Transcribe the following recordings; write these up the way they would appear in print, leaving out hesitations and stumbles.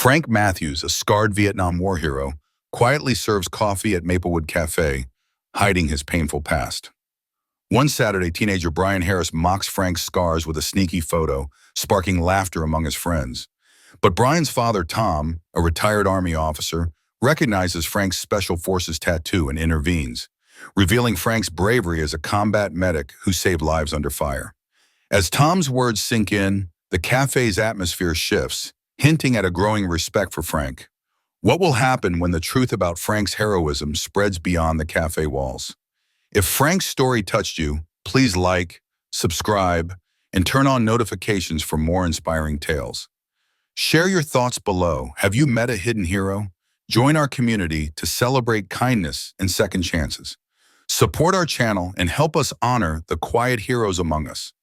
Frank Matthews, a scarred Vietnam War hero, quietly serves coffee at Maplewood Cafe, hiding his painful past. One Saturday, teenager Brian Harris mocks Frank's scars with a sneaky photo, sparking laughter among his friends. But Brian's father, Tom, a retired Army officer, recognizes Frank's Special Forces tattoo and intervenes, revealing Frank's bravery as a combat medic who saved lives under fire. As Tom's words sink in, the cafe's atmosphere shifts, hinting at a growing respect for Frank. What will happen when the truth about Frank's heroism spreads beyond the cafe walls? If Frank's story touched you, please like, subscribe, and turn on notifications for more inspiring tales. Share your thoughts below. Have you met a hidden hero? Join our community to celebrate kindness and second chances. Support our channel and help us honor the quiet heroes among us.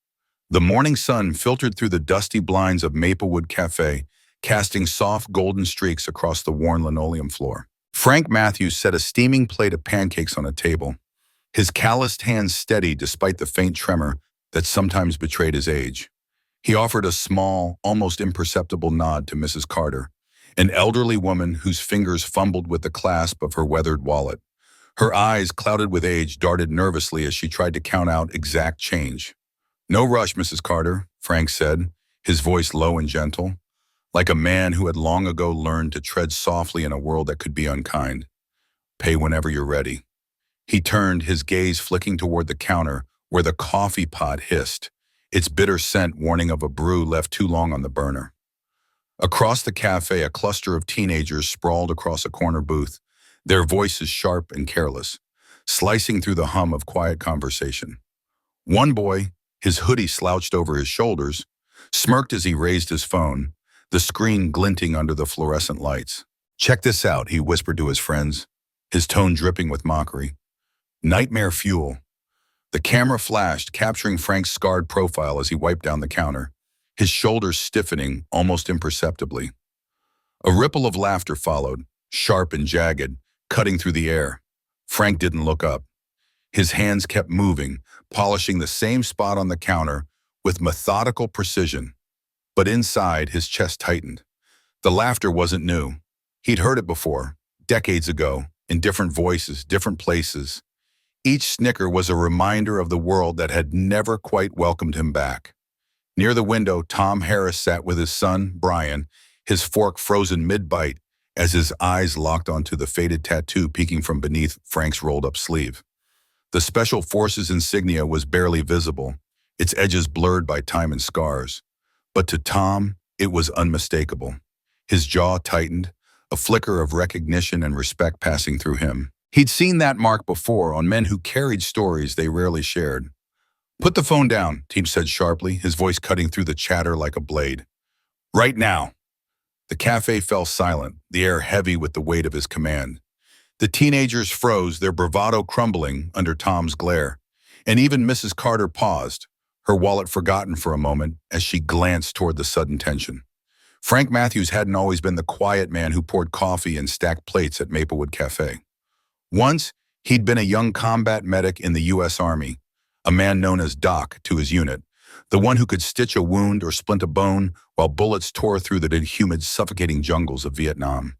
The morning sun filtered through the dusty blinds of Maplewood Cafe, casting soft golden streaks across the worn linoleum floor. Frank Matthews set a steaming plate of pancakes on a table, his calloused hands steady despite the faint tremor that sometimes betrayed his age. He offered a small, almost imperceptible nod to Mrs. Carter, an elderly woman whose fingers fumbled with the clasp of her weathered wallet. Her eyes, clouded with age, darted nervously as she tried to count out exact change. "No rush, Mrs. Carter," Frank said, his voice low and gentle, like a man who had long ago learned to tread softly in a world that could be unkind. "Pay whenever you're ready." He turned, his gaze flicking toward the counter where the coffee pot hissed, its bitter scent warning of a brew left too long on the burner. Across the cafe, a cluster of teenagers sprawled across a corner booth, their voices sharp and careless, slicing through the hum of quiet conversation. One boy, his hoodie slouched over his shoulders, smirked as he raised his phone, the screen glinting under the fluorescent lights. "Check this out," he whispered to his friends, his tone dripping with mockery. "Nightmare fuel." The camera flashed, capturing Frank's scarred profile as he wiped down the counter, his shoulders stiffening almost imperceptibly. A ripple of laughter followed, sharp and jagged, cutting through the air. Frank didn't look up. His hands kept moving, polishing the same spot on the counter with methodical precision. But inside, his chest tightened. The laughter wasn't new. He'd heard it before, decades ago, in different voices, different places. Each snicker was a reminder of the world that had never quite welcomed him back. Near the window, Tom Harris sat with his son, Brian, his fork frozen mid-bite as his eyes locked onto the faded tattoo peeking from beneath Frank's rolled-up sleeve. The Special Forces insignia was barely visible, its edges blurred by time and scars. But to Tom, it was unmistakable. His jaw tightened, a flicker of recognition and respect passing through him. He'd seen that mark before on men who carried stories they rarely shared. "Put the phone down," Team said sharply, his voice cutting through the chatter like a blade. "Right now." The cafe fell silent, the air heavy with the weight of his command. The teenagers froze, their bravado crumbling under Tom's glare. And even Mrs. Carter paused, her wallet forgotten for a moment as she glanced toward the sudden tension. Frank Matthews hadn't always been the quiet man who poured coffee and stacked plates at Maplewood Cafe. Once, he'd been a young combat medic in the U.S. Army, a man known as Doc to his unit, the one who could stitch a wound or splint a bone while bullets tore through the humid, suffocating jungles of Vietnam.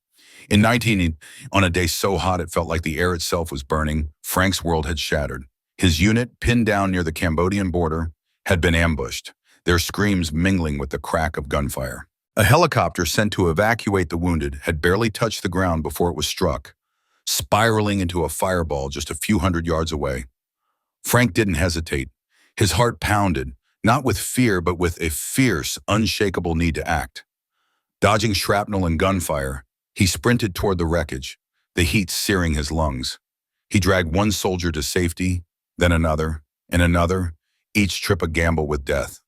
In 1980, on a day so hot it felt like the air itself was burning, Frank's world had shattered. His unit, pinned down near the Cambodian border, had been ambushed, their screams mingling with the crack of gunfire. A helicopter sent to evacuate the wounded had barely touched the ground before it was struck, spiraling into a fireball just a few hundred yards away. Frank didn't hesitate. His heart pounded, not with fear but with a fierce, unshakable need to act. Dodging shrapnel and gunfire, he sprinted toward the wreckage, the heat searing his lungs. He dragged one soldier to safety, then another, and another, each trip a gamble with death.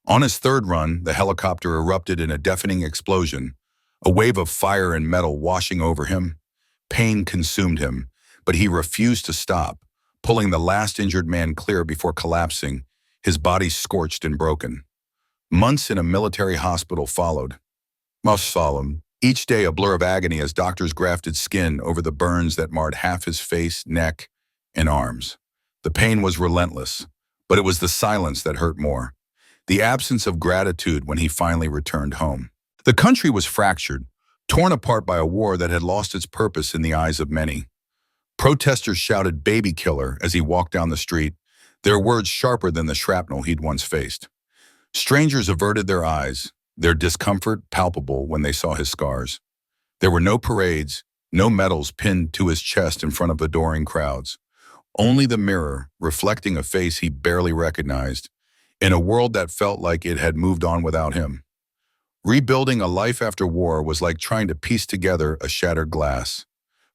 On his third run, the helicopter erupted in a deafening explosion, a wave of fire and metal washing over him. Pain consumed him, but he refused to stop, pulling the last injured man clear before collapsing, his body scorched and broken. Months in a military hospital followed. Most solemn, each day a blur of agony as doctors grafted skin over the burns that marred half his face, neck, and arms. The pain was relentless, but it was the silence that hurt more, the absence of gratitude when he finally returned home. The country was fractured, torn apart by a war that had lost its purpose in the eyes of many. Protesters shouted "baby killer" as he walked down the street, their words sharper than the shrapnel he'd once faced. Strangers averted their eyes, their discomfort palpable when they saw his scars. There were no parades, no medals pinned to his chest in front of adoring crowds. Only the mirror, reflecting a face he barely recognized, in a world that felt like it had moved on without him. Rebuilding a life after war was like trying to piece together a shattered glass.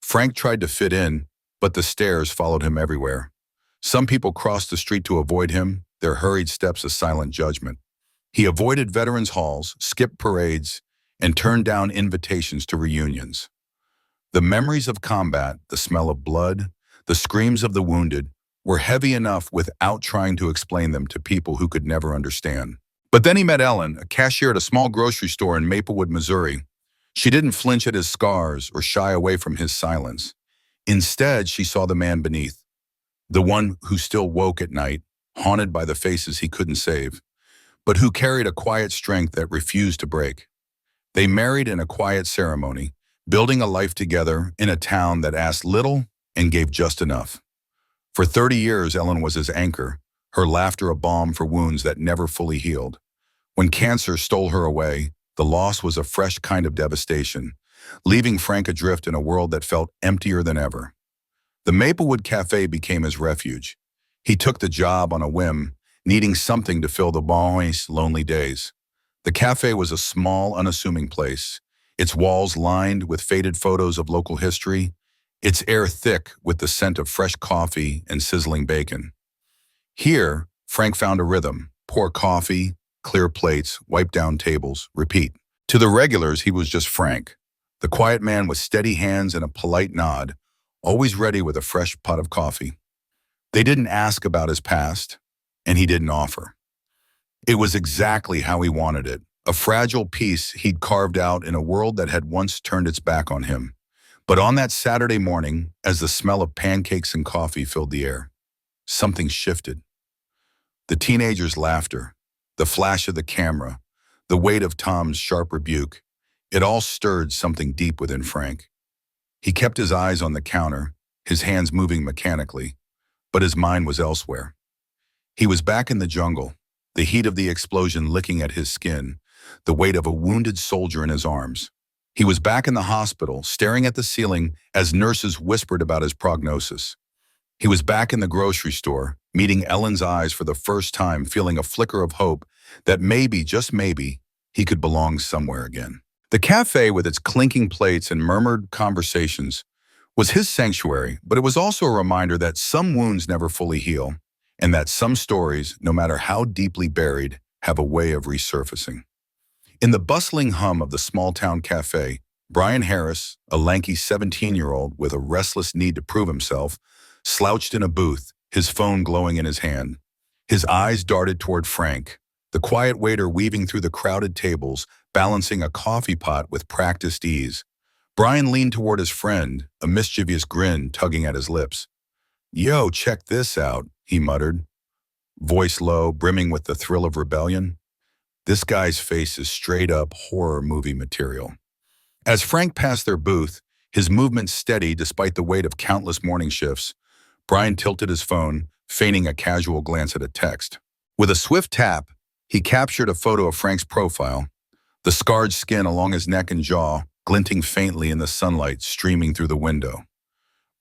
Frank tried to fit in, but the stares followed him everywhere. Some people crossed the street to avoid him, their hurried steps a silent judgment. He avoided veterans' halls, skipped parades, and turned down invitations to reunions. The memories of combat, the smell of blood, the screams of the wounded, were heavy enough without trying to explain them to people who could never understand. But then he met Ellen, a cashier at a small grocery store in Maplewood, Missouri. She didn't flinch at his scars or shy away from his silence. Instead, she saw the man beneath, the one who still woke at night, haunted by the faces he couldn't save, but who carried a quiet strength that refused to break. They married in a quiet ceremony, building a life together in a town that asked little and gave just enough. For 30 years, Ellen was his anchor, her laughter a balm for wounds that never fully healed. When cancer stole her away, the loss was a fresh kind of devastation, leaving Frank adrift in a world that felt emptier than ever. The Maplewood Cafe became his refuge. He took the job on a whim, needing something to fill the boy's lonely days. The cafe was a small, unassuming place, its walls lined with faded photos of local history, its air thick with the scent of fresh coffee and sizzling bacon. Here, Frank found a rhythm: pour coffee, clear plates, wipe down tables, repeat. To the regulars, he was just Frank, the quiet man with steady hands and a polite nod, always ready with a fresh pot of coffee. They didn't ask about his past, and he didn't offer. It was exactly how he wanted it, a fragile piece he'd carved out in a world that had once turned its back on him. But on that Saturday morning, as the smell of pancakes and coffee filled the air, something shifted. The teenager's laughter, the flash of the camera, the weight of Tom's sharp rebuke, it all stirred something deep within Frank. He kept his eyes on the counter, his hands moving mechanically, but his mind was elsewhere. He was back in the jungle, the heat of the explosion licking at his skin, the weight of a wounded soldier in his arms. He was back in the hospital, staring at the ceiling as nurses whispered about his prognosis. He was back in the grocery store, meeting Ellen's eyes for the first time, feeling a flicker of hope that maybe, just maybe, he could belong somewhere again. The cafe, with its clinking plates and murmured conversations, was his sanctuary, but it was also a reminder that some wounds never fully heal, and that some stories, no matter how deeply buried, have a way of resurfacing. In the bustling hum of the small-town cafe, Brian Harris, a lanky 17-year-old with a restless need to prove himself, slouched in a booth, his phone glowing in his hand. His eyes darted toward Frank, the quiet waiter weaving through the crowded tables, balancing a coffee pot with practiced ease. Brian leaned toward his friend, a mischievous grin tugging at his lips. "Yo, check this out," he muttered, voice low, brimming with the thrill of rebellion. This guy's face is straight-up horror movie material. As Frank passed their booth, his movements steady despite the weight of countless morning shifts, Brian tilted his phone, feigning a casual glance at a text. With a swift tap, he captured a photo of Frank's profile, the scarred skin along his neck and jaw glinting faintly in the sunlight streaming through the window.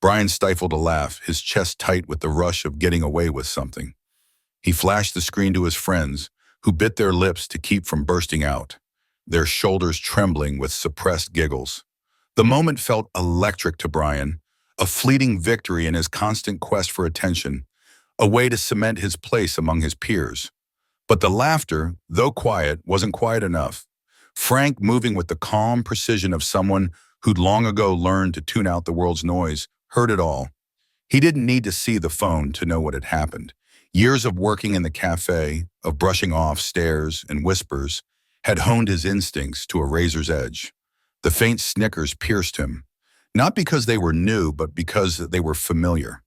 Brian stifled a laugh, his chest tight with the rush of getting away with something. He flashed the screen to his friends, who bit their lips to keep from bursting out, their shoulders trembling with suppressed giggles. The moment felt electric to Brian, a fleeting victory in his constant quest for attention, a way to cement his place among his peers. But the laughter, though quiet, wasn't quiet enough. Frank, moving with the calm precision of someone who'd long ago learned to tune out the world's noise, heard it all. He didn't need to see the phone to know what had happened. Years of working in the cafe, of brushing off stares and whispers, had honed his instincts to a razor's edge. The faint snickers pierced him, not because they were new, but because they were familiar.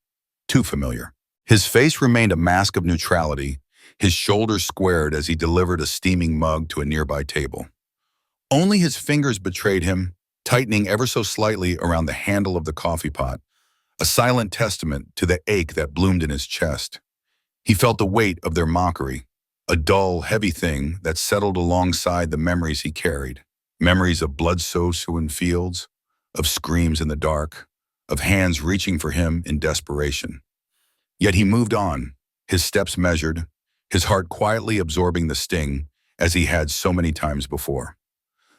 Too familiar. His face remained a mask of neutrality, his shoulders squared as he delivered a steaming mug to a nearby table. Only his fingers betrayed him, tightening ever so slightly around the handle of the coffee pot, a silent testament to the ache that bloomed in his chest. He felt the weight of their mockery, a dull, heavy thing that settled alongside the memories he carried. Memories of blood-soaked fields, of screams in the dark, of hands reaching for him in desperation. Yet he moved on, his steps measured, his heart quietly absorbing the sting as he had so many times before.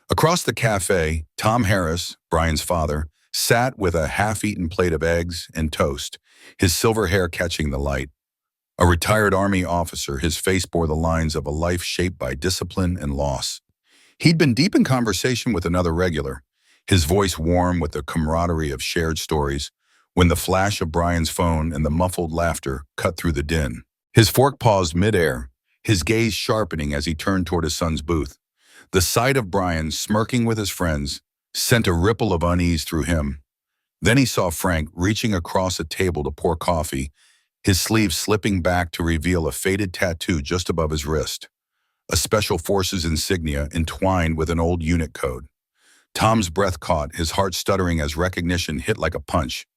Across the cafe, Tom Harris, Brian's father, sat with a half-eaten plate of eggs and toast, his silver hair catching the light. A retired Army officer, his face bore the lines of a life shaped by discipline and loss. He'd been deep in conversation with another regular, his voice warm with the camaraderie of shared stories, when the flash of Brian's phone and the muffled laughter cut through the din. His fork paused midair, his gaze sharpening as he turned toward his son's booth. The sight of Brian smirking with his friends sent a ripple of unease through him. Then he saw Frank reaching across a table to pour coffee, his sleeve slipping back to reveal a faded tattoo just above his wrist, a Special Forces insignia entwined with an old unit code. Tom's breath caught, his heart stuttering as recognition hit like a punch.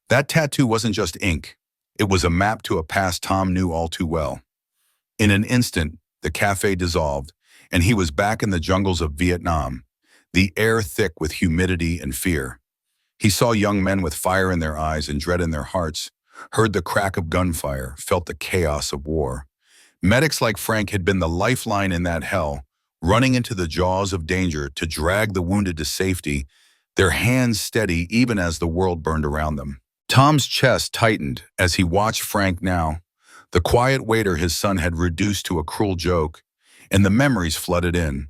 That tattoo wasn't just ink. It was a map to a past Tom knew all too well. In an instant, the cafe dissolved, and he was back in the jungles of Vietnam, the air thick with humidity and fear. He saw young men with fire in their eyes and dread in their hearts, heard the crack of gunfire, felt the chaos of war. Medics like Frank had been the lifeline in that hell, running into the jaws of danger to drag the wounded to safety, their hands steady even as the world burned around them. Tom's chest tightened as he watched Frank now, the quiet waiter his son had reduced to a cruel joke, and the memories flooded in.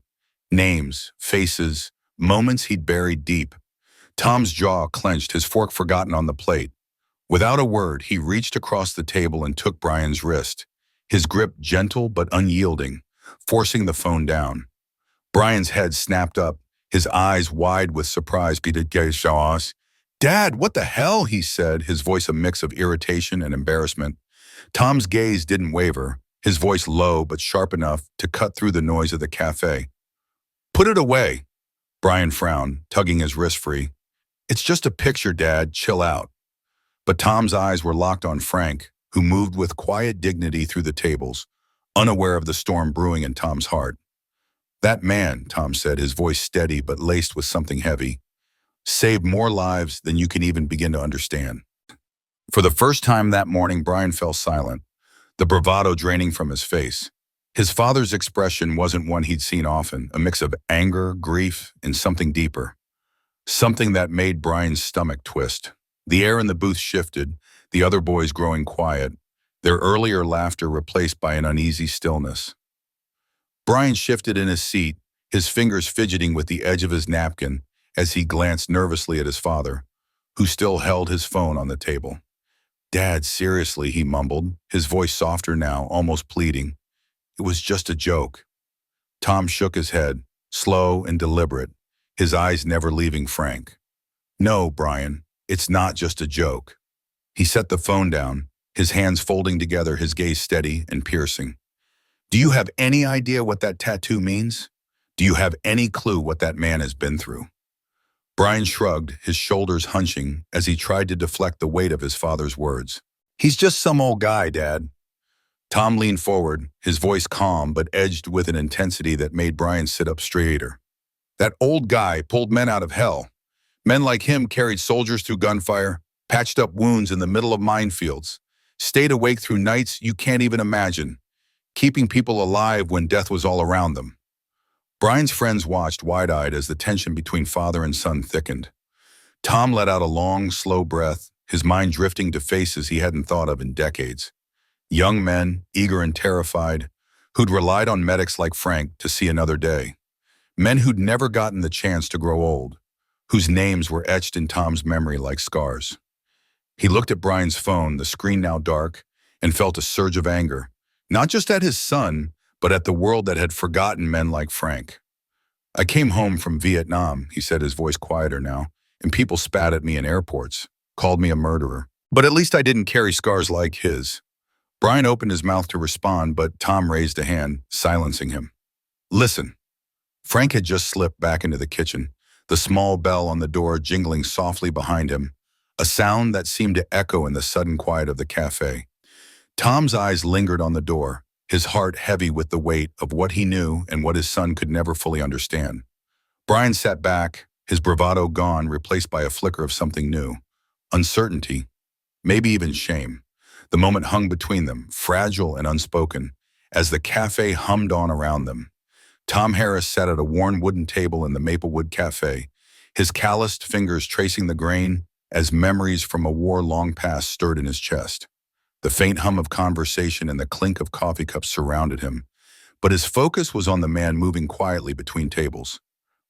Names, faces, moments he'd buried deep. Tom's jaw clenched, his fork forgotten on the plate. Without a word, he reached across the table and took Brian's wrist, his grip gentle but unyielding, forcing the phone down. Brian's head snapped up, his eyes wide with surprise. "Dad, what the hell?" he said, his voice a mix of irritation and embarrassment. Tom's gaze didn't waver, his voice low but sharp enough to cut through the noise of the cafe. "Put it away." Brian frowned, tugging his wrist free. "It's just a picture, Dad. Chill out." But Tom's eyes were locked on Frank, who moved with quiet dignity through the tables, unaware of the storm brewing in Tom's heart. "That man," Tom said, his voice steady but laced with something heavy, "saved more lives than you can even begin to understand." For the first time that morning, Brian fell silent, the bravado draining from his face. His father's expression wasn't one he'd seen often, a mix of anger, grief, and something deeper. Something that made Brian's stomach twist. The air in the booth shifted, the other boys growing quiet, their earlier laughter replaced by an uneasy stillness. Brian shifted in his seat, his fingers fidgeting with the edge of his napkin as he glanced nervously at his father, who still held his phone on the table. "Dad, seriously," he mumbled, his voice softer now, almost pleading. "It was just a joke." Tom shook his head, slow and deliberate, his eyes never leaving Frank. "No, Brian, it's not just a joke." He set the phone down, his hands folding together, his gaze steady and piercing. "Do you have any idea what that tattoo means? Do you have any clue what that man has been through?" Brian shrugged, his shoulders hunching as he tried to deflect the weight of his father's words. "He's just some old guy, Dad." Tom leaned forward, his voice calm but edged with an intensity that made Brian sit up straighter. "That old guy pulled men out of hell. Men like him carried soldiers through gunfire, patched up wounds in the middle of minefields, stayed awake through nights you can't even imagine, keeping people alive when death was all around them." Brian's friends watched wide-eyed as the tension between father and son thickened. Tom let out a long, slow breath, his mind drifting to faces he hadn't thought of in decades. Young men, eager and terrified, who'd relied on medics like Frank to see another day. Men who'd never gotten the chance to grow old, whose names were etched in Tom's memory like scars. He looked at Brian's phone, the screen now dark, and felt a surge of anger, not just at his son, but at the world that had forgotten men like Frank. "I came home from Vietnam," he said, his voice quieter now, "and people spat at me in airports, called me a murderer. But at least I didn't carry scars like his." Brian opened his mouth to respond, but Tom raised a hand, silencing him. "Listen." Frank had just slipped back into the kitchen, the small bell on the door jingling softly behind him, a sound that seemed to echo in the sudden quiet of the cafe. Tom's eyes lingered on the door, his heart heavy with the weight of what he knew and what his son could never fully understand. Brian sat back, his bravado gone, replaced by a flicker of something new. Uncertainty, maybe even shame. The moment hung between them, fragile and unspoken, as the cafe hummed on around them. Tom Harris sat at a worn wooden table in the Maplewood Cafe, his calloused fingers tracing the grain as memories from a war long past stirred in his chest. The faint hum of conversation and the clink of coffee cups surrounded him, but his focus was on the man moving quietly between tables.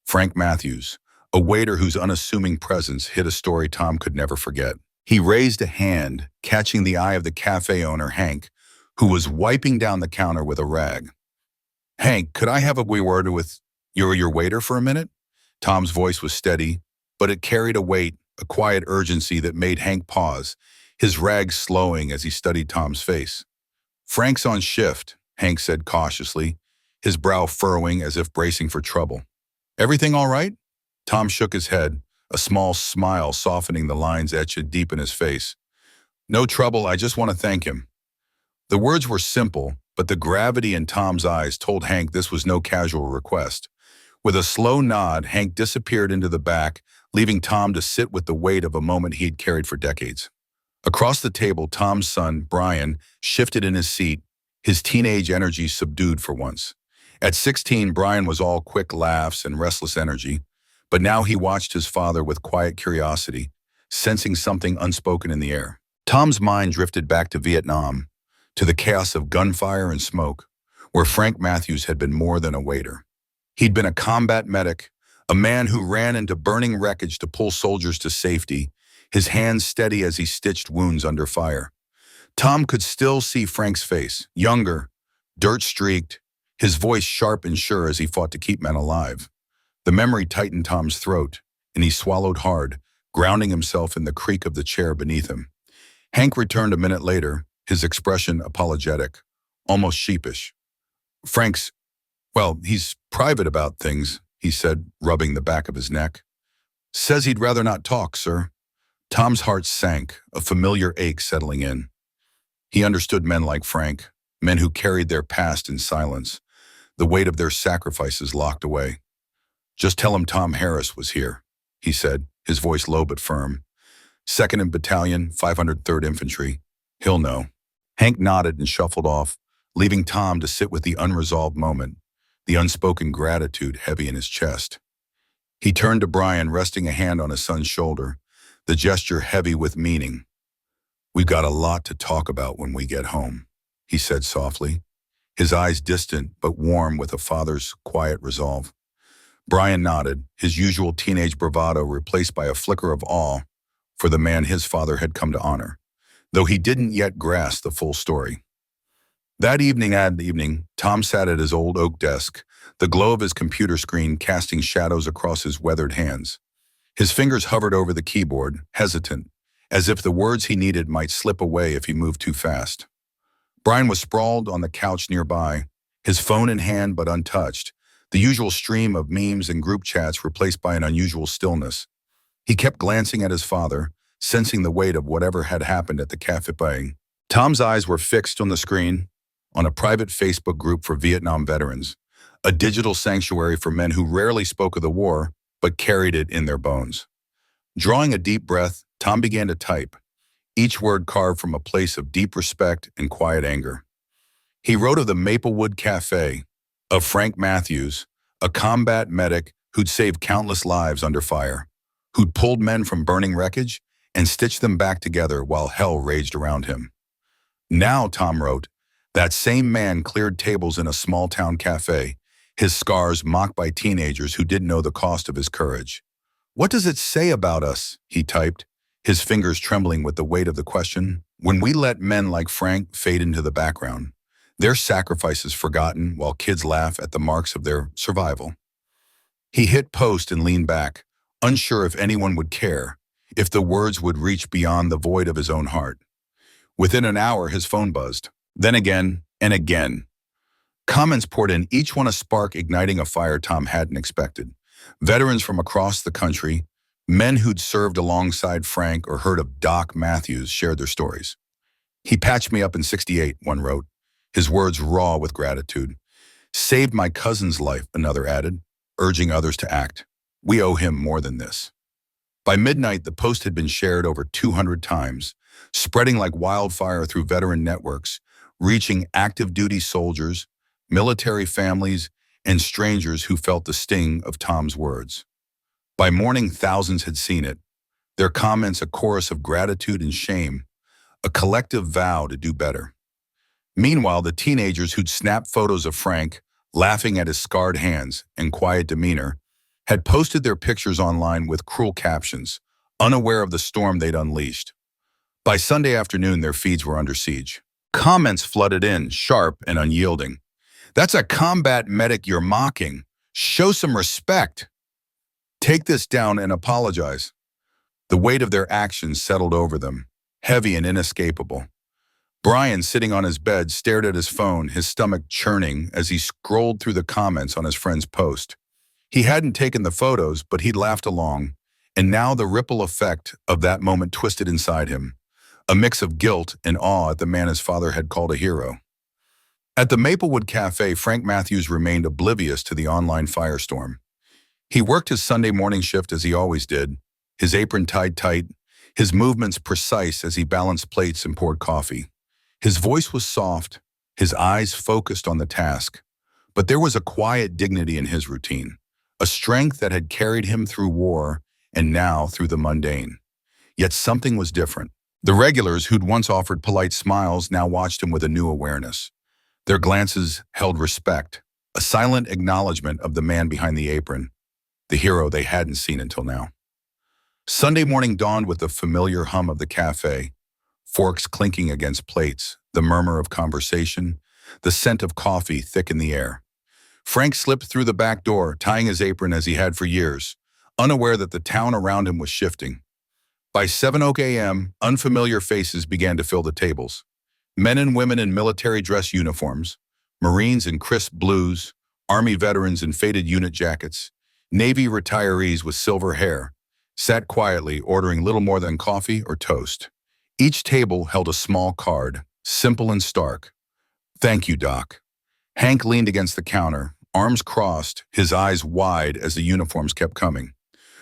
Frank Matthews, a waiter whose unassuming presence hid a story Tom could never forget. He raised a hand, catching the eye of the cafe owner, Hank, who was wiping down the counter with a rag. "Hank, could I have a wee word with your waiter for a minute?" Tom's voice was steady, but it carried a weight, a quiet urgency that made Hank pause, his rag slowing as he studied Tom's face. "Frank's on shift," Hank said cautiously, his brow furrowing as if bracing for trouble. "Everything all right?" Tom shook his head, a small smile softening the lines etched deep in his face. "No trouble, I just want to thank him." The words were simple, but the gravity in Tom's eyes told Hank this was no casual request. With a slow nod, Hank disappeared into the back, leaving Tom to sit with the weight of a moment he'd carried for decades. Across the table, Tom's son, Brian, shifted in his seat, his teenage energy subdued for once. At 16, Brian was all quick laughs and restless energy, but now he watched his father with quiet curiosity, sensing something unspoken in the air. Tom's mind drifted back to Vietnam, to the chaos of gunfire and smoke, where Frank Matthews had been more than a waiter. He'd been a combat medic, a man who ran into burning wreckage to pull soldiers to safety, his hands steady as he stitched wounds under fire. Tom could still see Frank's face, younger, dirt-streaked, his voice sharp and sure as he fought to keep men alive. The memory tightened Tom's throat, and he swallowed hard, grounding himself in the creak of the chair beneath him. Hank returned a minute later, his expression apologetic, almost sheepish. He's private about things," he said, rubbing the back of his neck. "Says he'd rather not talk, sir." Tom's heart sank, a familiar ache settling in. He understood men like Frank, men who carried their past in silence, the weight of their sacrifices locked away. "Just tell him Tom Harris was here," he said, his voice low but firm. "2nd in Battalion, 503rd Infantry. He'll know." Hank nodded and shuffled off, leaving Tom to sit with the unresolved moment, the unspoken gratitude heavy in his chest. He turned to Brian, resting a hand on his son's shoulder, the gesture heavy with meaning. "We've got a lot to talk about when we get home," he said softly, his eyes distant but warm with a father's quiet resolve. Brian nodded, his usual teenage bravado replaced by a flicker of awe for the man his father had come to honor, though he didn't yet grasp the full story. That evening, Tom sat at his old oak desk, the glow of his computer screen casting shadows across his weathered hands. His fingers hovered over the keyboard, hesitant, as if the words he needed might slip away if he moved too fast. Brian was sprawled on the couch nearby, his phone in hand but untouched, the usual stream of memes and group chats replaced by an unusual stillness. He kept glancing at his father, sensing the weight of whatever had happened at the cafe. Tom's eyes were fixed on the screen, on a private Facebook group for Vietnam veterans, a digital sanctuary for men who rarely spoke of the war but carried it in their bones. Drawing a deep breath, Tom began to type, each word carved from a place of deep respect and quiet anger. He wrote of the Maplewood Cafe, of Frank Matthews, a combat medic who'd saved countless lives under fire, who'd pulled men from burning wreckage and stitched them back together while hell raged around him. Now, Tom wrote, that same man cleared tables in a small-town cafe, his scars mocked by teenagers who didn't know the cost of his courage. "What does it say about us?" he typed, his fingers trembling with the weight of the question. "When we let men like Frank fade into the background, their sacrifices forgotten while kids laugh at the marks of their survival." He hit post and leaned back, unsure if anyone would care, if the words would reach beyond the void of his own heart. Within an hour, his phone buzzed. Then again and again. Comments poured in, each one a spark igniting a fire Tom hadn't expected. Veterans from across the country, men who'd served alongside Frank or heard of Doc Matthews shared their stories. "He patched me up in '68, one wrote, his words raw with gratitude. "Saved my cousin's life," another added, urging others to act. "We owe him more than this." By midnight, the post had been shared over 200 times, spreading like wildfire through veteran networks, reaching active duty soldiers, military families, and strangers who felt the sting of Tom's words. By morning, thousands had seen it, their comments a chorus of gratitude and shame, a collective vow to do better. Meanwhile, the teenagers who'd snapped photos of Frank, laughing at his scarred hands and quiet demeanor, had posted their pictures online with cruel captions, unaware of the storm they'd unleashed. By Sunday afternoon, their feeds were under siege. Comments flooded in, sharp and unyielding. "That's a combat medic you're mocking. Show some respect. Take this down and apologize." The weight of their actions settled over them, heavy and inescapable. Brian, sitting on his bed, stared at his phone, his stomach churning as he scrolled through the comments on his friend's post. He hadn't taken the photos, but he'd laughed along, and now the ripple effect of that moment twisted inside him, a mix of guilt and awe at the man his father had called a hero. At the Maplewood Cafe, Frank Matthews remained oblivious to the online firestorm. He worked his Sunday morning shift as he always did, his apron tied tight, his movements precise as he balanced plates and poured coffee. His voice was soft, his eyes focused on the task, but there was a quiet dignity in his routine, a strength that had carried him through war and now through the mundane. Yet something was different. The regulars who'd once offered polite smiles now watched him with a new awareness. Their glances held respect, a silent acknowledgement of the man behind the apron, the hero they hadn't seen until now. Sunday morning dawned with the familiar hum of the cafe, forks clinking against plates, the murmur of conversation, the scent of coffee thick in the air. Frank slipped through the back door, tying his apron as he had for years, unaware that the town around him was shifting. By 7 a.m., unfamiliar faces began to fill the tables. Men and women in military dress uniforms, Marines in crisp blues, Army veterans in faded unit jackets, Navy retirees with silver hair, sat quietly ordering little more than coffee or toast. Each table held a small card, simple and stark. "Thank you, Doc." Hank leaned against the counter, arms crossed, his eyes wide as the uniforms kept coming.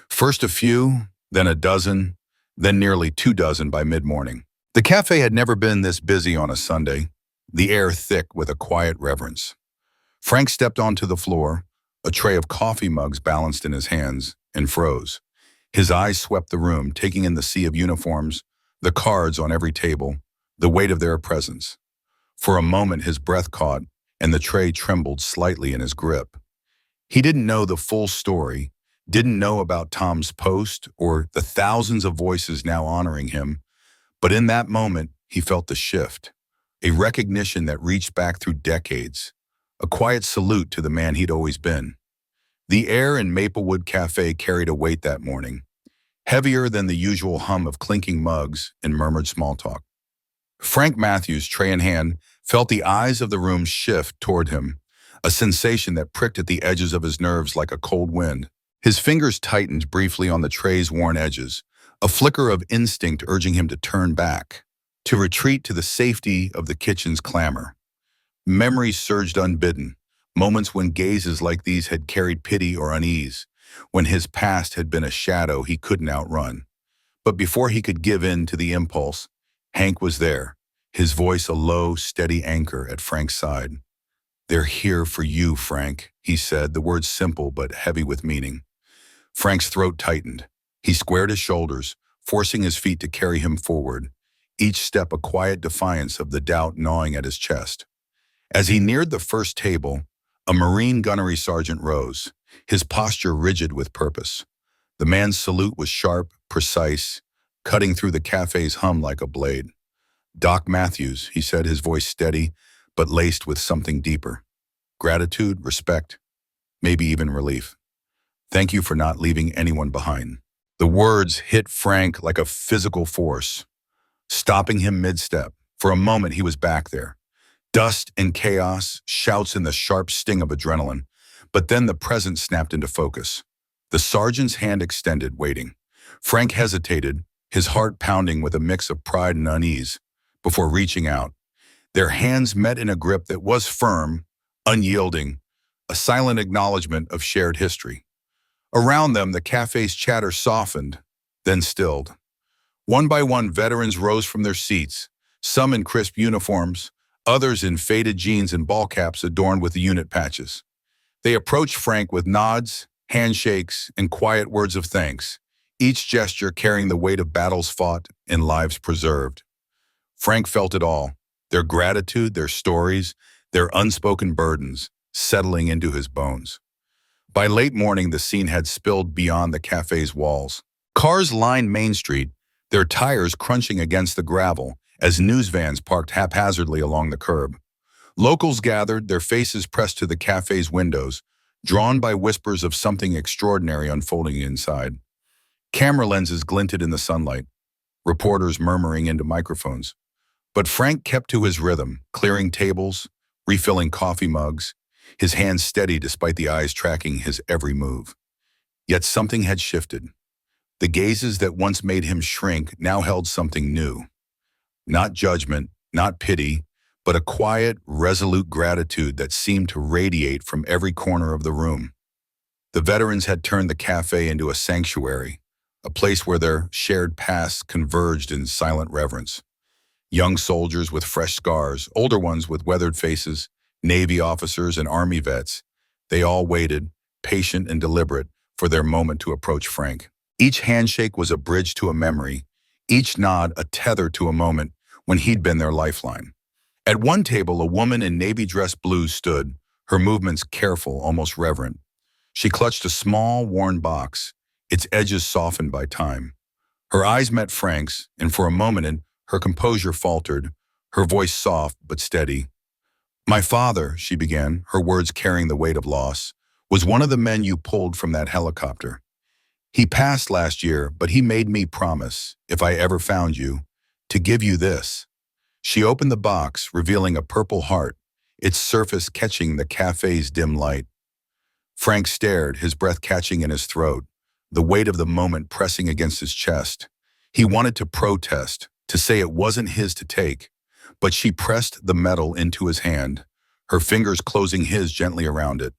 First a few, then a dozen, then nearly 24 by mid-morning. The cafe had never been this busy on a Sunday, the air thick with a quiet reverence. Frank stepped onto the floor, a tray of coffee mugs balanced in his hands, and froze. His eyes swept the room, taking in the sea of uniforms, the cards on every table, the weight of their presence. For a moment his breath caught, and the tray trembled slightly in his grip. He didn't know the full story, didn't know about Tom's post or the thousands of voices now honoring him, but in that moment he felt the shift, a recognition that reached back through decades, a quiet salute to the man he'd always been. The air in Maplewood Cafe carried a weight that morning, heavier than the usual hum of clinking mugs and murmured small talk. Frank Matthews, tray in hand, felt the eyes of the room shift toward him, a sensation that pricked at the edges of his nerves like a cold wind. His fingers tightened briefly on the tray's worn edges, a flicker of instinct urging him to turn back, to retreat to the safety of the kitchen's clamor. Memories surged unbidden, moments when gazes like these had carried pity or unease, when his past had been a shadow he couldn't outrun. But before he could give in to the impulse, Hank was there, his voice a low, steady anchor at Frank's side. "They're here for you, Frank," he said, the words simple but heavy with meaning. Frank's throat tightened. He squared his shoulders, forcing his feet to carry him forward, each step a quiet defiance of the doubt gnawing at his chest. As he neared the first table, a Marine gunnery sergeant rose, his posture rigid with purpose. The man's salute was sharp, precise, cutting through the cafe's hum like a blade. "Doc Matthews," he said, his voice steady, but laced with something deeper. "Gratitude, respect, maybe even relief. Thank you for not leaving anyone behind." The words hit Frank like a physical force, stopping him mid-step. For a moment, he was back there, Dust and chaos, shouts and the sharp sting of adrenaline. But then the present snapped into focus. The sergeant's hand extended, waiting. Frank hesitated, his heart pounding with a mix of pride and unease, before reaching out. Their hands met in a grip that was firm, unyielding, a silent acknowledgement of shared history. Around them, the cafe's chatter softened, then stilled. One by one, veterans rose from their seats, some in crisp uniforms, others in faded jeans and ball caps adorned with unit patches. They approached Frank with nods, handshakes, and quiet words of thanks, each gesture carrying the weight of battles fought and lives preserved. Frank felt it all, their gratitude, their stories, their unspoken burdens, settling into his bones. By late morning, the scene had spilled beyond the cafe's walls. Cars lined Main Street, their tires crunching against the gravel as news vans parked haphazardly along the curb. Locals gathered, their faces pressed to the cafe's windows, drawn by whispers of something extraordinary unfolding inside. Camera lenses glinted in the sunlight, reporters murmuring into microphones. But Frank kept to his rhythm, clearing tables, refilling coffee mugs, his hands steady despite the eyes tracking his every move. Yet something had shifted. The gazes that once made him shrink now held something new. Not judgment, not pity, but a quiet, resolute gratitude that seemed to radiate from every corner of the room. The veterans had turned the cafe into a sanctuary, a place where their shared pasts converged in silent reverence. Young soldiers with fresh scars, older ones with weathered faces, Navy officers and Army vets, they all waited, patient and deliberate, for their moment to approach Frank. Each handshake was a bridge to a memory, each nod a tether to a moment when he'd been their lifeline. At one table, a woman in navy dress blue stood, her movements careful, almost reverent. She clutched a small, worn box, its edges softened by time. Her eyes met Frank's, and for a moment her composure faltered, her voice soft but steady. "My father," she began, her words carrying the weight of loss, "was one of the men you pulled from that helicopter. He passed last year, but he made me promise, if I ever found you, to give you this." She opened the box, revealing a purple heart, its surface catching the cafe's dim light. Frank stared, his breath catching in his throat, the weight of the moment pressing against his chest. He wanted to protest, to say it wasn't his to take, but she pressed the metal into his hand, her fingers closing his gently around it.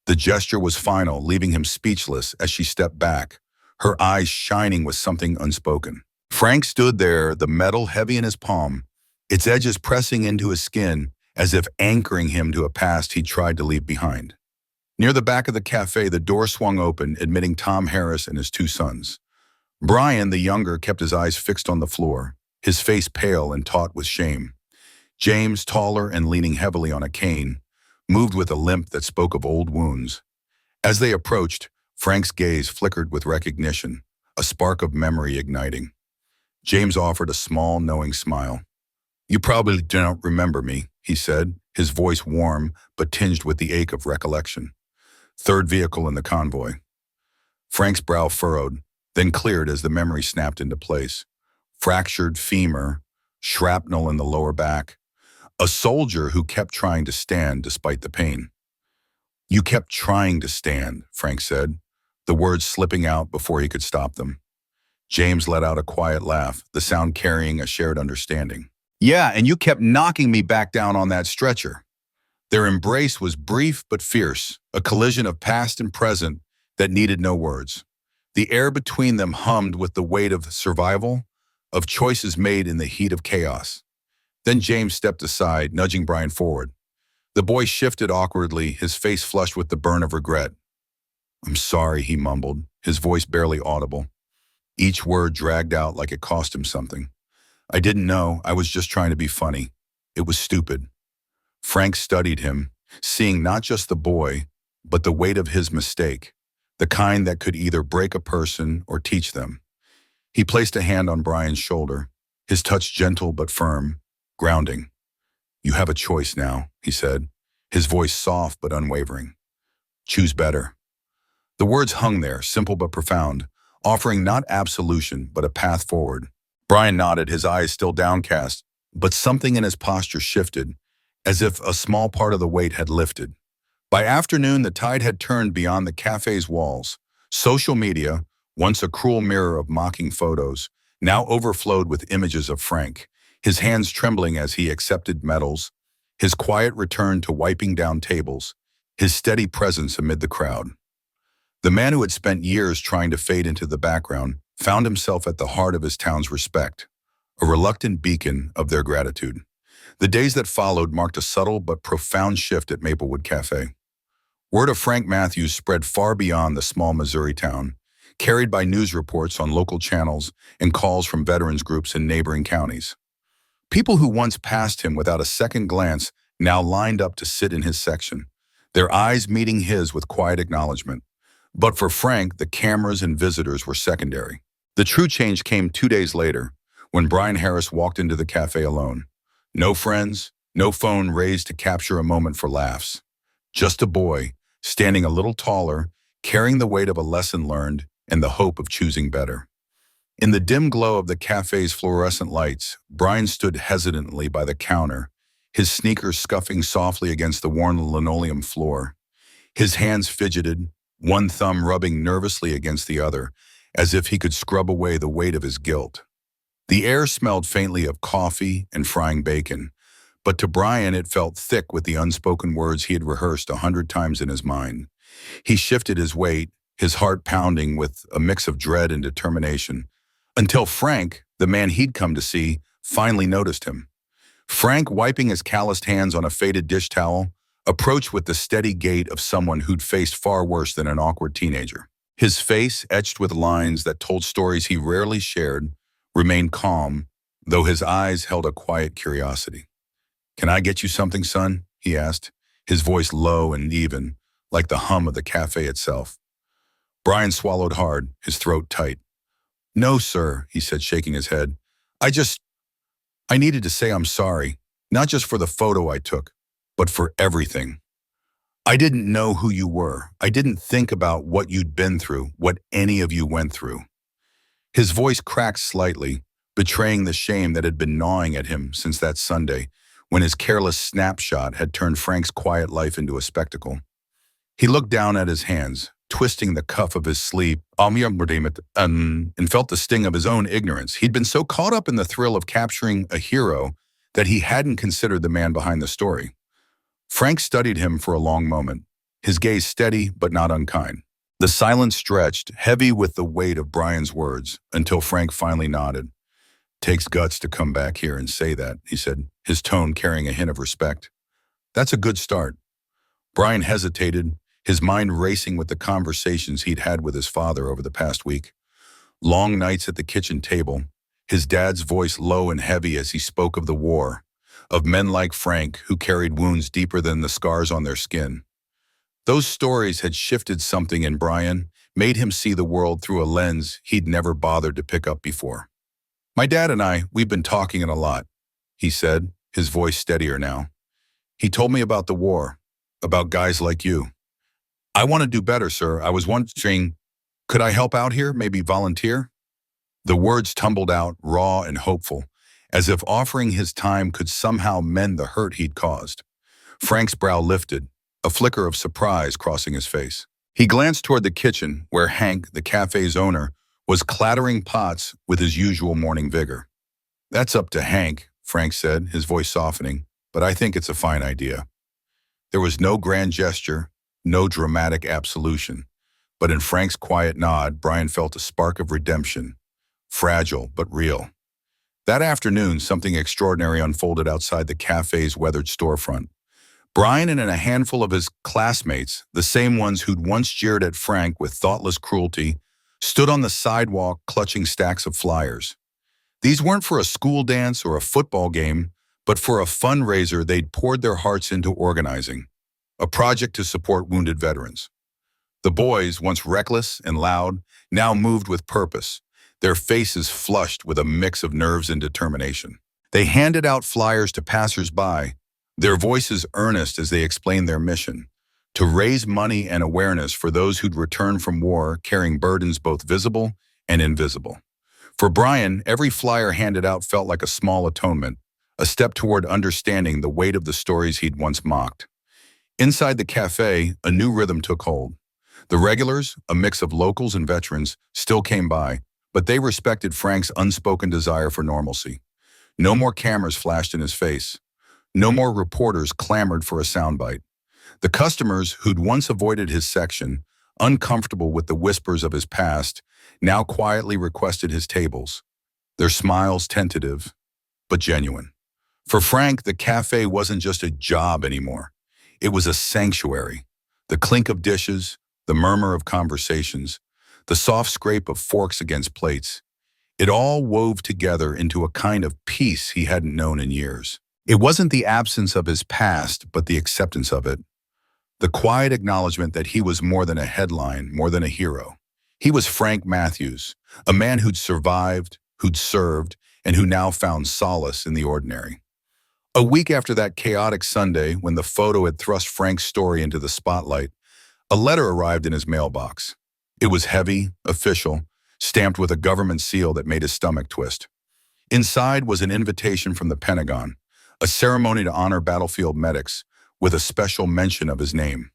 The gesture was final, leaving him speechless as she stepped back, her eyes shining with something unspoken. Frank stood there, the metal heavy in his palm, its edges pressing into his skin as if anchoring him to a past he tried to leave behind. Near the back of the cafe, the door swung open, admitting Tom Harris and his two sons. Brian, the younger, kept his eyes fixed on the floor, his face pale and taut with shame. James, taller and leaning heavily on a cane, moved with a limp that spoke of old wounds. As they approached, Frank's gaze flickered with recognition, a spark of memory igniting. James offered a small, knowing smile. "You probably don't remember me," he said, his voice warm but tinged with the ache of recollection. "Third vehicle in the convoy." Frank's brow furrowed, then cleared as the memory snapped into place. Fractured femur, shrapnel in the lower back. A soldier who kept trying to stand despite the pain. "You kept trying to stand," Frank said, the words slipping out before he could stop them. James let out a quiet laugh, the sound carrying a shared understanding. "Yeah, and you kept knocking me back down on that stretcher." Their embrace was brief but fierce, a collision of past and present that needed no words. The air between them hummed with the weight of survival, of choices made in the heat of chaos. Then James stepped aside, nudging Brian forward. The boy shifted awkwardly, his face flushed with the burn of regret. "I'm sorry," he mumbled, his voice barely audible. Each word dragged out like it cost him something. "I didn't know, I was just trying to be funny. It was stupid." Frank studied him, seeing not just the boy, but the weight of his mistake, the kind that could either break a person or teach them. He placed a hand on Brian's shoulder, his touch gentle but firm, grounding. "You have a choice now," he said, his voice soft but unwavering. "Choose better." The words hung there, simple but profound, offering not absolution but a path forward. Brian nodded, his eyes still downcast, but something in his posture shifted, as if a small part of the weight had lifted. By afternoon, the tide had turned beyond the cafe's walls. Social media, once a cruel mirror of mocking photos, now overflowed with images of Frank, his hands trembling as he accepted medals, his quiet return to wiping down tables, his steady presence amid the crowd. The man who had spent years trying to fade into the background found himself at the heart of his town's respect, a reluctant beacon of their gratitude. The days that followed marked a subtle but profound shift at Maplewood Cafe. Word of Frank Matthews spread far beyond the small Missouri town, carried by news reports on local channels and calls from veterans groups in neighboring counties. People who once passed him without a second glance now lined up to sit in his section, their eyes meeting his with quiet acknowledgement. But for Frank, the cameras and visitors were secondary. The true change came 2 days later, when Brian Harris walked into the cafe alone. No friends, no phone raised to capture a moment for laughs. Just a boy, standing a little taller, carrying the weight of a lesson learned and the hope of choosing better. In the dim glow of the cafe's fluorescent lights, Brian stood hesitantly by the counter, his sneakers scuffing softly against the worn linoleum floor. His hands fidgeted, one thumb rubbing nervously against the other, as if he could scrub away the weight of his guilt. The air smelled faintly of coffee and frying bacon, but to Brian it felt thick with the unspoken words he had rehearsed 100 times in his mind. He shifted his weight, his heart pounding with a mix of dread and determination, until Frank, the man he'd come to see, finally noticed him. Frank, wiping his calloused hands on a faded dish towel, approached with the steady gait of someone who'd faced far worse than an awkward teenager. His face, etched with lines that told stories he rarely shared, remained calm, though his eyes held a quiet curiosity. "Can I get you something, son?" he asked, his voice low and even, like the hum of the cafe itself. Brian swallowed hard, his throat tight. "No, sir," he said, shaking his head. I needed to say I'm sorry, not just for the photo I took, but for everything. I didn't know who you were. I didn't think about what you'd been through, what any of you went through." His voice cracked slightly, betraying the shame that had been gnawing at him since that Sunday, when his careless snapshot had turned Frank's quiet life into a spectacle. He looked down at his hands, twisting the cuff of his sleeve, and felt the sting of his own ignorance. He'd been so caught up in the thrill of capturing a hero that he hadn't considered the man behind the story. Frank studied him for a long moment, his gaze steady but not unkind. The silence stretched, heavy with the weight of Brian's words, until Frank finally nodded. "Takes guts to come back here and say that," he said, his tone carrying a hint of respect. "That's a good start." Brian hesitated, his mind racing with the conversations he'd had with his father over the past week. Long nights at the kitchen table, his dad's voice low and heavy as he spoke of the war, of men like Frank who carried wounds deeper than the scars on their skin. Those stories had shifted something in Brian, made him see the world through a lens he'd never bothered to pick up before. "My dad and we've been talking a lot," he said, his voice steadier now. "He told me about the war, about guys like you. I want to do better, sir. I was wondering, could I help out here, maybe volunteer?" The words tumbled out, raw and hopeful, as if offering his time could somehow mend the hurt he'd caused. Frank's brow lifted, a flicker of surprise crossing his face. He glanced toward the kitchen, where Hank, the cafe's owner, was clattering pots with his usual morning vigor. "That's up to Hank," Frank said, his voice softening, "but I think it's a fine idea." There was no grand gesture, no dramatic absolution, but in Frank's quiet nod, Brian felt a spark of redemption, fragile but real. That afternoon, something extraordinary unfolded outside the cafe's weathered storefront. Brian and a handful of his classmates, the same ones who'd once jeered at Frank with thoughtless cruelty, stood on the sidewalk clutching stacks of flyers. These weren't for a school dance or a football game, but for a fundraiser they'd poured their hearts into organizing, a project to support wounded veterans. The boys, once reckless and loud, now moved with purpose, their faces flushed with a mix of nerves and determination. They handed out flyers to passers-by, their voices earnest as they explained their mission, to raise money and awareness for those who'd returned from war carrying burdens both visible and invisible. For Brian, every flyer handed out felt like a small atonement, a step toward understanding the weight of the stories he'd once mocked. Inside the cafe, a new rhythm took hold. The regulars, a mix of locals and veterans, still came by, but they respected Frank's unspoken desire for normalcy. No more cameras flashed in his face. No more reporters clamored for a soundbite. The customers who'd once avoided his section, uncomfortable with the whispers of his past, now quietly requested his tables, their smiles tentative, but genuine. For Frank, the cafe wasn't just a job anymore. It was a sanctuary. The clink of dishes, the murmur of conversations, the soft scrape of forks against plates, it all wove together into a kind of peace he hadn't known in years. It wasn't the absence of his past, but the acceptance of it. The quiet acknowledgement that he was more than a headline, more than a hero. He was Frank Matthews, a man who'd survived, who'd served, and who now found solace in the ordinary. A week after that chaotic Sunday, when the photo had thrust Frank's story into the spotlight, a letter arrived in his mailbox. It was heavy, official, stamped with a government seal that made his stomach twist. Inside was an invitation from the Pentagon, a ceremony to honor battlefield medics, with a special mention of his name.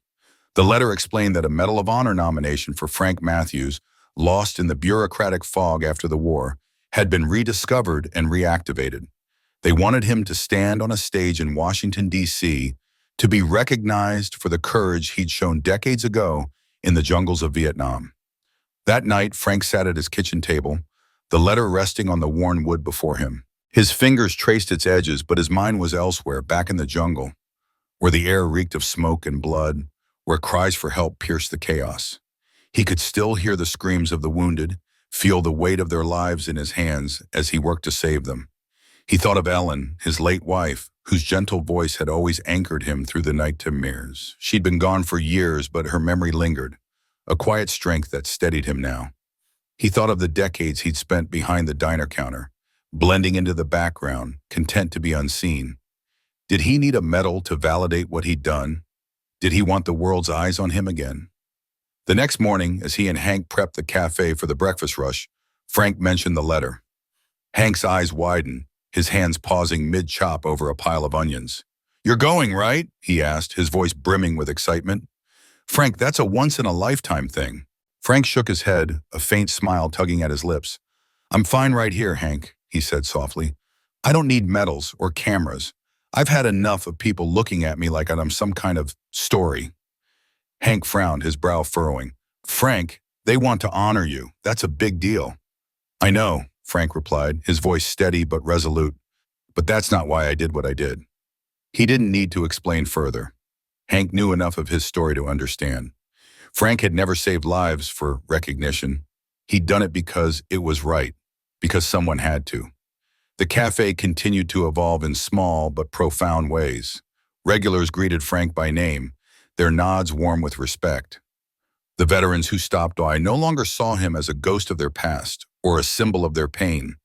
The letter explained that a Medal of Honor nomination for Frank Matthews, lost in the bureaucratic fog after the war, had been rediscovered and reactivated. They wanted him to stand on a stage in Washington, D.C., to be recognized for the courage he'd shown decades ago in the jungles of Vietnam. That night, Frank sat at his kitchen table, the letter resting on the worn wood before him. His fingers traced its edges, but his mind was elsewhere, back in the jungle, where the air reeked of smoke and blood, where cries for help pierced the chaos. He could still hear the screams of the wounded, feel the weight of their lives in his hands as he worked to save them. He thought of Ellen, his late wife, whose gentle voice had always anchored him through the night terrors. She'd been gone for years, but her memory lingered, a quiet strength that steadied him now. He thought of the decades he'd spent behind the diner counter, blending into the background, content to be unseen. Did he need a medal to validate what he'd done? Did he want the world's eyes on him again? The next morning, as he and Hank prepped the cafe for the breakfast rush, Frank mentioned the letter. Hank's eyes widened, his hands pausing mid-chop over a pile of onions. "You're going, right?" he asked, his voice brimming with excitement. "Frank, that's a once-in-a-lifetime thing." Frank shook his head, a faint smile tugging at his lips. "I'm fine right here, Hank," he said softly. "I don't need medals or cameras. I've had enough of people looking at me like I'm some kind of story." Hank frowned, his brow furrowing. "Frank, they want to honor you. That's a big deal." "I know," Frank replied, his voice steady but resolute. "But that's not why I did what I did." He didn't need to explain further. Hank knew enough of his story to understand. Frank had never saved lives for recognition. He'd done it because it was right, because someone had to. The cafe continued to evolve in small but profound ways. Regulars greeted Frank by name, their nods warm with respect. The veterans who stopped by no longer saw him as a ghost of their past or a symbol of their pain.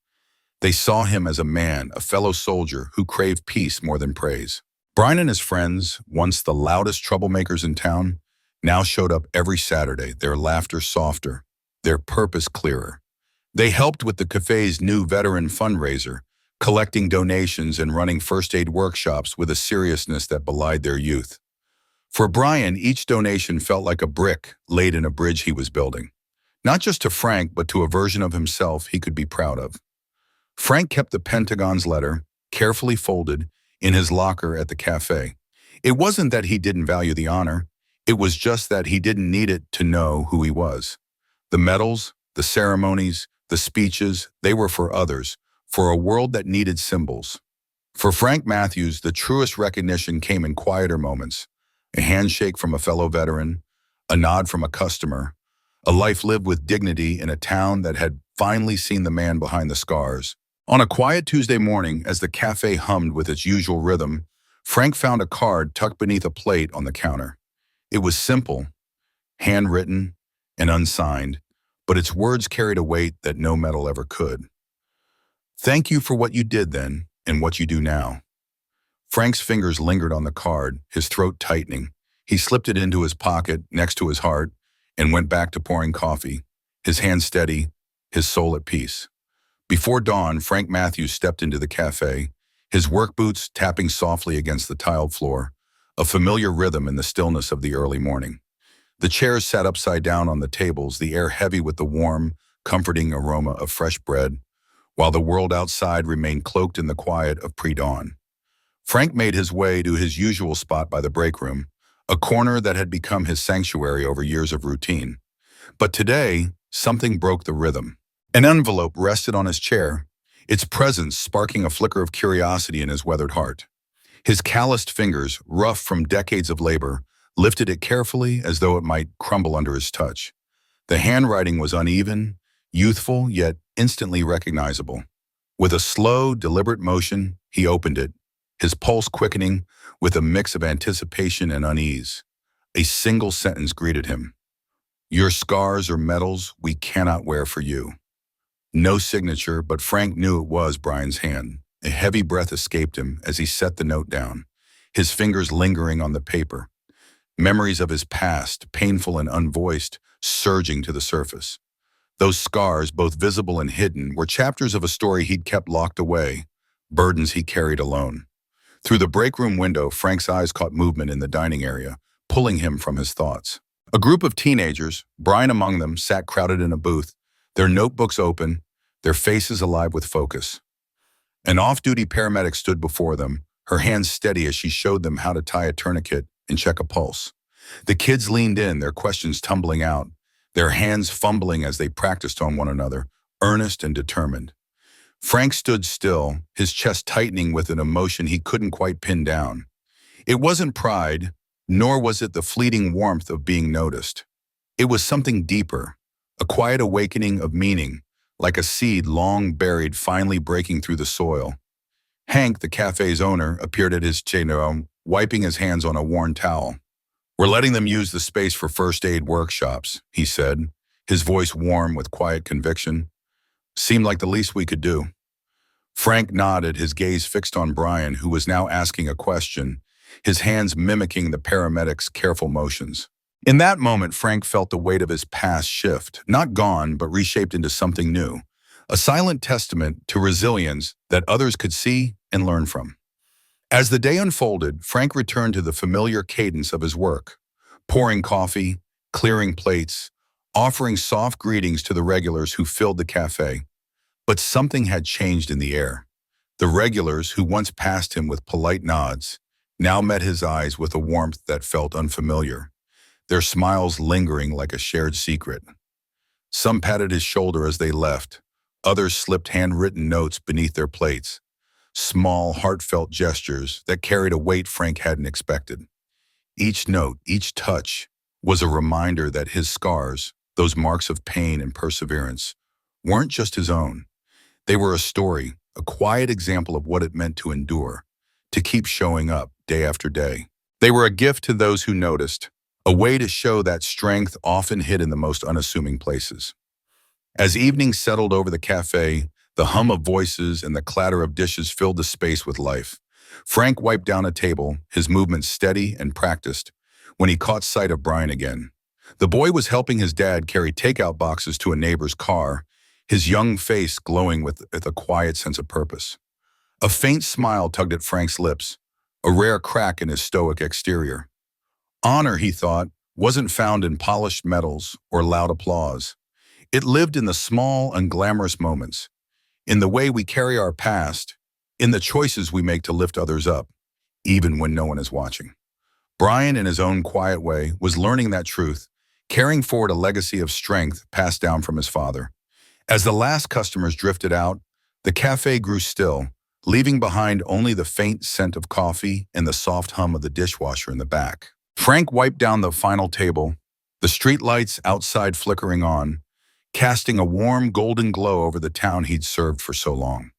They saw him as a man, a fellow soldier who craved peace more than praise. Brian and his friends, once the loudest troublemakers in town, now showed up every Saturday, their laughter softer, their purpose clearer. They helped with the cafe's new veteran fundraiser, collecting donations and running first aid workshops with a seriousness that belied their youth. For Brian, each donation felt like a brick laid in a bridge he was building. Not just to Frank, but to a version of himself he could be proud of. Frank kept the Pentagon's letter, carefully folded, in his locker at the cafe. It wasn't that he didn't value the honor. It was just that he didn't need it to know who he was. The medals, the ceremonies, the speeches, they were for others, for a world that needed symbols. For Frank Matthews, the truest recognition came in quieter moments. A handshake from a fellow veteran, a nod from a customer, a life lived with dignity in a town that had finally seen the man behind the scars. On a quiet Tuesday morning, as the cafe hummed with its usual rhythm, Frank found a card tucked beneath a plate on the counter. It was simple, handwritten, and unsigned, but its words carried a weight that no medal ever could. "Thank you for what you did then, and what you do now." Frank's fingers lingered on the card, his throat tightening. He slipped it into his pocket next to his heart and went back to pouring coffee, his hand steady, his soul at peace. Before dawn, Frank Matthews stepped into the cafe, his work boots tapping softly against the tiled floor, a familiar rhythm in the stillness of the early morning. The chairs sat upside down on the tables, the air heavy with the warm, comforting aroma of fresh bread, while the world outside remained cloaked in the quiet of pre-dawn. Frank made his way to his usual spot by the break room, a corner that had become his sanctuary over years of routine. But today, something broke the rhythm. An envelope rested on his chair, its presence sparking a flicker of curiosity in his weathered heart. His calloused fingers, rough from decades of labor, lifted it carefully as though it might crumble under his touch. The handwriting was uneven, youthful, yet instantly recognizable. With a slow, deliberate motion, he opened it, his pulse quickening with a mix of anticipation and unease. A single sentence greeted him. "Your scars are medals we cannot wear for you." No signature, but Frank knew it was Brian's hand. A heavy breath escaped him as he set the note down, his fingers lingering on the paper. Memories of his past, painful and unvoiced, surging to the surface. Those scars, both visible and hidden, were chapters of a story he'd kept locked away, burdens he carried alone. Through the break room window, Frank's eyes caught movement in the dining area, pulling him from his thoughts. A group of teenagers, Brian among them, sat crowded in a booth, their notebooks open, their faces alive with focus. An off-duty paramedic stood before them, her hands steady as she showed them how to tie a tourniquet and check a pulse. The kids leaned in, their questions tumbling out, their hands fumbling as they practiced on one another, earnest and determined. Frank stood still, his chest tightening with an emotion he couldn't quite pin down. It wasn't pride, nor was it the fleeting warmth of being noticed. It was something deeper, a quiet awakening of meaning, like a seed long buried finally breaking through the soil. Hank, the cafe's owner, appeared at his chair, wiping his hands on a worn towel. "We're letting them use the space for first aid workshops," he said, his voice warm with quiet conviction. "Seemed like the least we could do." Frank nodded, his gaze fixed on Brian, who was now asking a question, his hands mimicking the paramedic's careful motions. In that moment, Frank felt the weight of his past shift, not gone, but reshaped into something new, a silent testament to resilience that others could see and learn from. As the day unfolded, Frank returned to the familiar cadence of his work, pouring coffee, clearing plates, offering soft greetings to the regulars who filled the cafe. But something had changed in the air. The regulars, who once passed him with polite nods, now met his eyes with a warmth that felt unfamiliar, their smiles lingering like a shared secret. Some patted his shoulder as they left, others slipped handwritten notes beneath their plates, small, heartfelt gestures that carried a weight Frank hadn't expected. Each note, each touch, was a reminder that his scars, those marks of pain and perseverance, weren't just his own. They were a story, a quiet example of what it meant to endure, to keep showing up day after day. They were a gift to those who noticed, a way to show that strength often hid in the most unassuming places. As evening settled over the cafe, the hum of voices and the clatter of dishes filled the space with life. Frank wiped down a table, his movements steady and practiced, when he caught sight of Brian again. The boy was helping his dad carry takeout boxes to a neighbor's car, his young face glowing with a quiet sense of purpose. A faint smile tugged at Frank's lips, a rare crack in his stoic exterior. Honor, he thought, wasn't found in polished medals or loud applause. It lived in the small, unglamorous moments, in the way we carry our past, in the choices we make to lift others up, even when no one is watching. Brian, in his own quiet way, was learning that truth, carrying forward a legacy of strength passed down from his father. As the last customers drifted out, the cafe grew still, leaving behind only the faint scent of coffee and the soft hum of the dishwasher in the back. Frank wiped down the final table, the streetlights outside flickering on, casting a warm golden glow over the town he'd served for so long.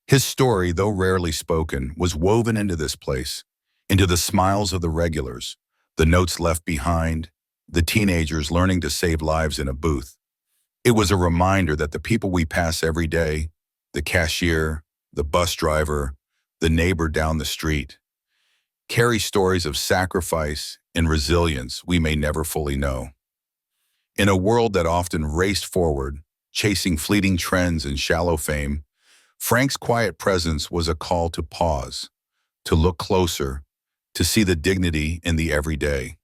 His story, though rarely spoken, was woven into this place, into the smiles of the regulars, the notes left behind, the teenagers learning to save lives in a booth. It was a reminder that the people we pass every day, the cashier, the bus driver, the neighbor down the street, carry stories of sacrifice and resilience we may never fully know. In a world that often raced forward, chasing fleeting trends and shallow fame, Frank's quiet presence was a call to pause, to look closer, to see the dignity in the everyday.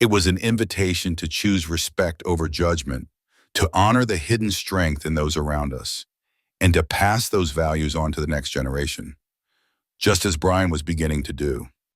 It was an invitation to choose respect over judgment, to honor the hidden strength in those around us, and to pass those values on to the next generation, just as Brian was beginning to do.